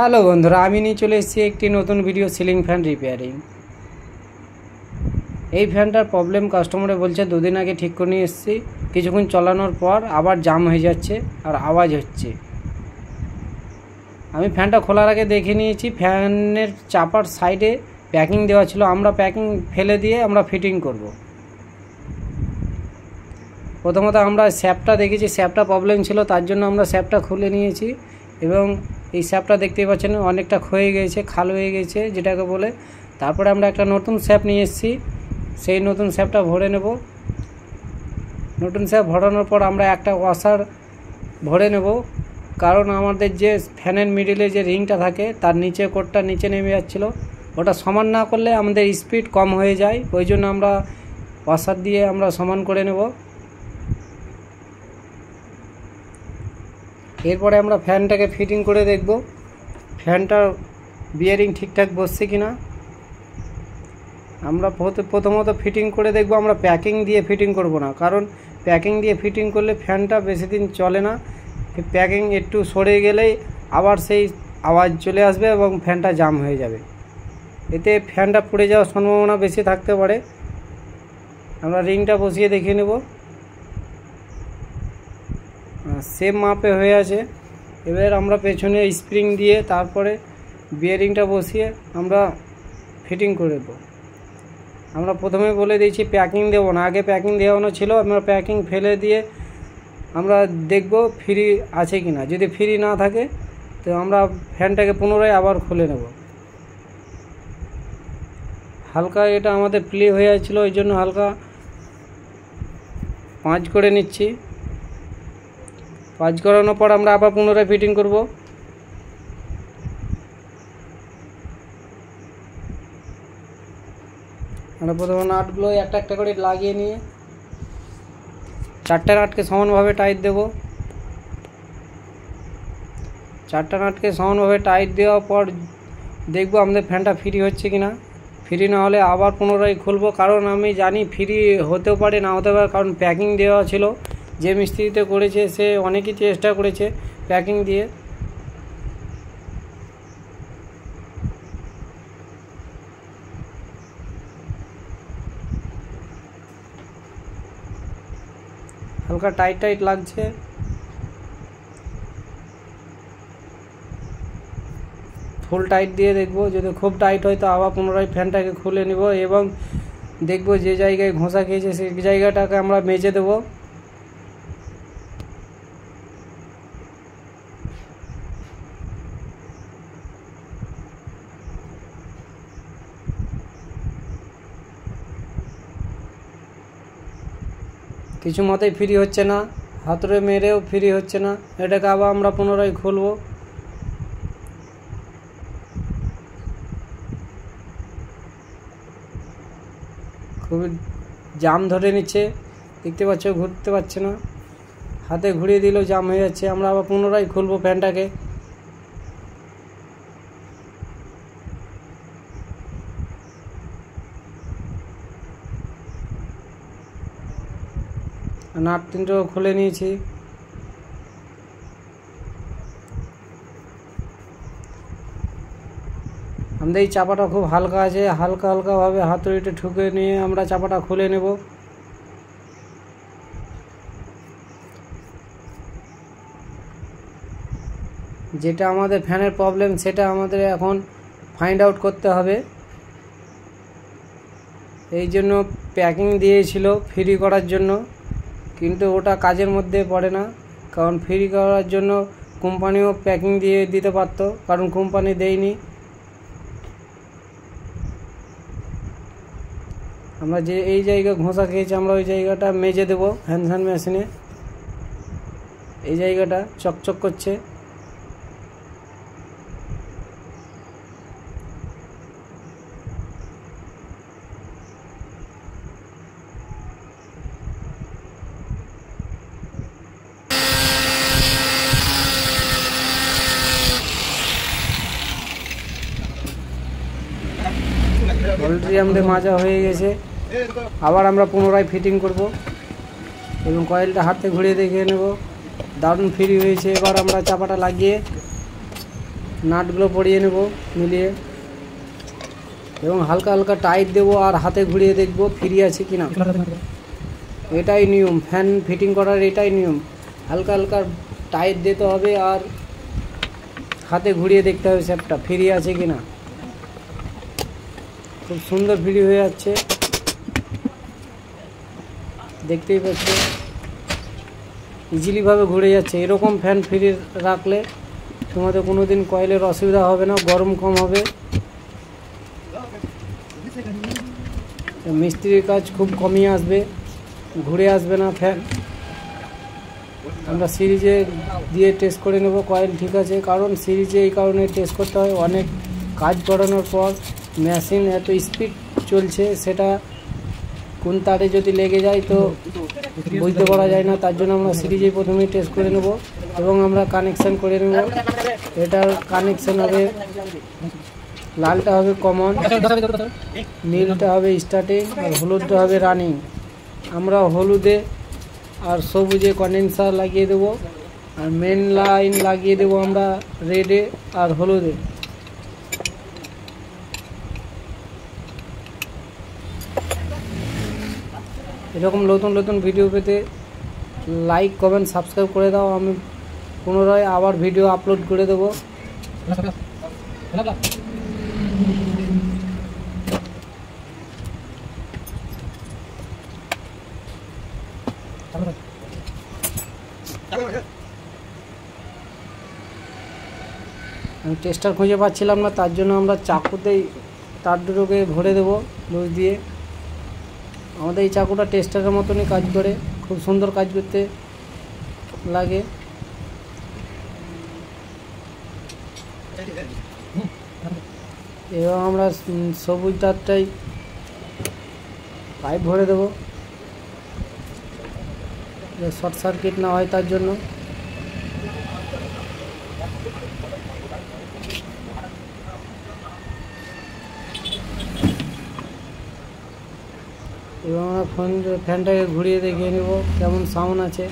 Hello বন্ধুরা, আমি নিয়ে চলে এসেছি একটি নতুন ভিডিও সিলিং ফ্যান রিপেয়ারিং। এই ফ্যানটার প্রবলেম কাস্টমারে বলছে দুদিন আগে ঠিক করে নিয়ে এসেছি, কিছুক্ষণ চালানোর পর আবার জাম হয়ে যাচ্ছে আর আওয়াজ হচ্ছে। আমি ফ্যানটা খোলার আগে দেখে নিয়েছি, ফ্যানের চাপার সাইডে প্যাকিং দেওয়া ছিল, আমরা প্যাকিং ফেলে দিয়ে আমরা ফিটিং করব। প্রথমত আমরা স্যাপটা দেখেছি, স্যাপটা প্রবলেম ছিল, তার জন্য আমরা স্যাপটা খুলে নিয়েছি এবং এই স্যাপটা দেখতেই পাচ্ছেন অনেকটা ক্ষয়ে গেছে, খাল হয়ে গেছে যেটাকে বলে। তারপরে আমরা একটা নতুন স্যাপ নিয়ে এসেছি, সেই নতুন স্যাপটা ভরে নেব। নতুন স্যাপ ভরানোর পর আমরা একটা ওয়াশার ভরে নেব, কারণ আমাদের যে ফ্যানের মিডিলে যে রিংটা থাকে তার নিচে কোটটা নিচে নেমে যাচ্ছিলো, ওটা সমান না করলে আমাদের স্পিড কম হয়ে যায়, ওই জন্য আমরা ওয়াশার দিয়ে আমরা সমান করে নেব। এরপরে আমরা ফ্যানটাকে ফিটিং করে দেখব ফ্যানটার বিয়ারিং ঠিকঠাক বসছে কিনা। আমরা প্রথমত ফিটিং করে দেখব, আমরা প্যাকিং দিয়ে ফিটিং করব না, কারণ প্যাকিং দিয়ে ফিটিং করলে ফ্যানটা বেশি দিন চলে না। প্যাকিং একটু সরে গেলেই আবার সেই আওয়াজ চলে আসবে এবং ফ্যানটা জাম হয়ে যাবে, এতে ফ্যানটা পুড়ে যাওয়ার সম্ভাবনা বেশি থাকতে পারে। আমরা রিংটা বসিয়ে দেখিয়ে নেব, সেম মাপে হয়ে আছে। এবার আমরা পেছনে স্প্রিং দিয়ে তারপরে বিয়ারিংটা বসিয়ে আমরা ফিটিং করে দেবো। আমরা প্রথমে বলে দিয়েছি প্যাকিং দেবো না, আগে প্যাকিং দেওয়ানো ছিল, আমরা প্যাকিং ফেলে দিয়ে আমরা দেখব ফ্রি আছে কি না। যদি ফ্রি না থাকে তো আমরা ফ্যানটাকে পুনরায় আবার খুলে নেব। হালকা এটা আমাদের প্লে হয়ে যাচ্ছিল, ওই জন্য হালকা পাঁচ করে নিচ্ছি। পাঁচ করানোর পর আমরা আবার পুনরায় ফিটিং করব। আমরা প্রথমে নাটগুলো একটা একটা করে লাগিয়ে নিয়ে চারটা নাটকে সমানভাবে টাইট দেব। চারটা নাটকে সমানভাবে টাইট দেওয়ার পর দেখব আমাদের ফ্যানটা ফ্রি হচ্ছে কিনা। ফ্রি না হলে আবার পুনরায় খুলব, কারণ আমি জানি ফ্রি হতেও পারে না হতে পারে, কারণ প্যাকিং দেওয়া ছিল। যে মিস্ত্রিতে করেছে সে অনেকই চেষ্টা করেছে প্যাকিং দিয়ে। হালকা টাইট টাইট লাগছে, ফুল টাইট দিয়ে দেখব। যদি খুব টাইট হয় তো আবার পুনরায় ফ্যানটাকে খুলে নিব এবং দেখব যে জায়গায় ঘষা খেয়েছে সেই জায়গাটাকে আমরা মেজে দেব। কিছু মতেই ফ্রি হচ্ছে না, হাতুড়ে মেরেও ফ্রি হচ্ছে না, এটাকে আবার আমরা পুনরায় খুলব। খুবই জাম ধরে নিচ্ছে, দেখতে পাচ্ছ, ঘুরতে পারছে না, হাতে ঘুরিয়ে দিলেও জাম হয়ে যাচ্ছে। আমরা আবার পুনরায় খুলব ফ্যানটাকে। নাট তিনটেও খুলে নিয়েছি। আমাদের এই চাপাটা খুব হালকা আছে, হালকা হালকাভাবে হাতুড়িটা ঠুকে নিয়ে আমরা চাপাটা খুলে নেব। যেটা আমাদের ফ্যানের প্রবলেম সেটা আমাদের এখন ফাইন্ড আউট করতে হবে। এই জন্য প্যাকিং দিয়েছিল ফ্রি করার জন্য, কিন্তু ওটা কাজের মধ্যে পড়ে না, কারণ ফ্রি করার জন্য কোম্পানিও প্যাকিং দিয়ে দিতে পারতো, কারণ কোম্পানি দেয়নি। আমরা যে এই জায়গা ঘষা খেয়েছি আমরা ওই জায়গাটা মেজে দেব হ্যান্ড মেশিনে। এই জায়গাটা চকচক করছে। অলরেডি আমাদের মাজা হয়ে গেছে, আবার আমরা পুনরায় ফিটিং করব এবং কয়েলটা হাতে ঘুরিয়ে দেখে নেব। দারুণ ফ্রি হয়েছে। এবার আমরা চাপাটা লাগিয়ে নাটগুলো পরিয়ে নেব মিলিয়ে, এবং হালকা হালকা টাইট দেবো আর হাতে ঘুরিয়ে দেখব ফ্রি আছে কিনা। এটাই নিয়ম, ফ্যান ফিটিং করার এটাই নিয়ম, হালকা হালকা টাইট দিতে হবে আর হাতে ঘুরিয়ে দেখতে হবে স্যাপটা ফ্রি আছে কিনা। খুব সুন্দর ভিডিও হয়ে যাচ্ছে, দেখতেই পাচ্ছ ইজিলিভাবে ঘুরে যাচ্ছে। এরকম ফ্যান ফ্রি রাখলে তোমাদের কোনো দিন কয়েলের অসুবিধা হবে না, গরম কম হবে, মিস্ত্রির কাজ খুব কমই আসবে, ঘুরে আসবে না ফ্যান। আমরা সিরিজে দিয়ে টেস্ট করে নেব কয়েল ঠিক আছে, কারণ সিরিজে এই কারণে টেস্ট করতে হয়, অনেক কাজ করানোর পর মেশিন এত স্পিড চলছে, সেটা কোন তারে যদি লেগে যায় তো বুঝতে পারা যায় না। তার জন্য আমরা সিরিজেই প্রথমে টেস্ট করে নেব এবং আমরা কানেকশান করে নেব। এটার কানেকশান হবে, লালটা হবে কমন, নীলটা হবে স্টার্টিং আর হলুদটা হবে রানিং। আমরা হলুদে আর সবুজে কন্ডেন্সার লাগিয়ে দেব, আর মেন লাইন লাগিয়ে দেব আমরা রেডে আর হলুদে। এরকম নতুন নতুন ভিডিও পেতে লাইক কমেন্ট সাবস্ক্রাইব করে দাও, আমি পুনরায় আবার ভিডিও আপলোড করে দেবো। আমি টেস্টার খুঁজে পাচ্ছিলাম না, তার জন্য আমরা চাকুতেই তার দুটোকে ভরে দেবো লুজ দিয়ে। আমাদের এই চাকুটা টেস্টারের মতনই কাজ করে, খুব সুন্দর কাজ করতে লাগে। এবং আমরা সবুজ তারটাই পাইপ ভরে দেবো, শর্ট সার্কিট না হয় তার জন্য। এবং আমরা ফ্যানটাকে ঘুরিয়ে দেখিয়ে নেব কেমন সাউন্ড আছে।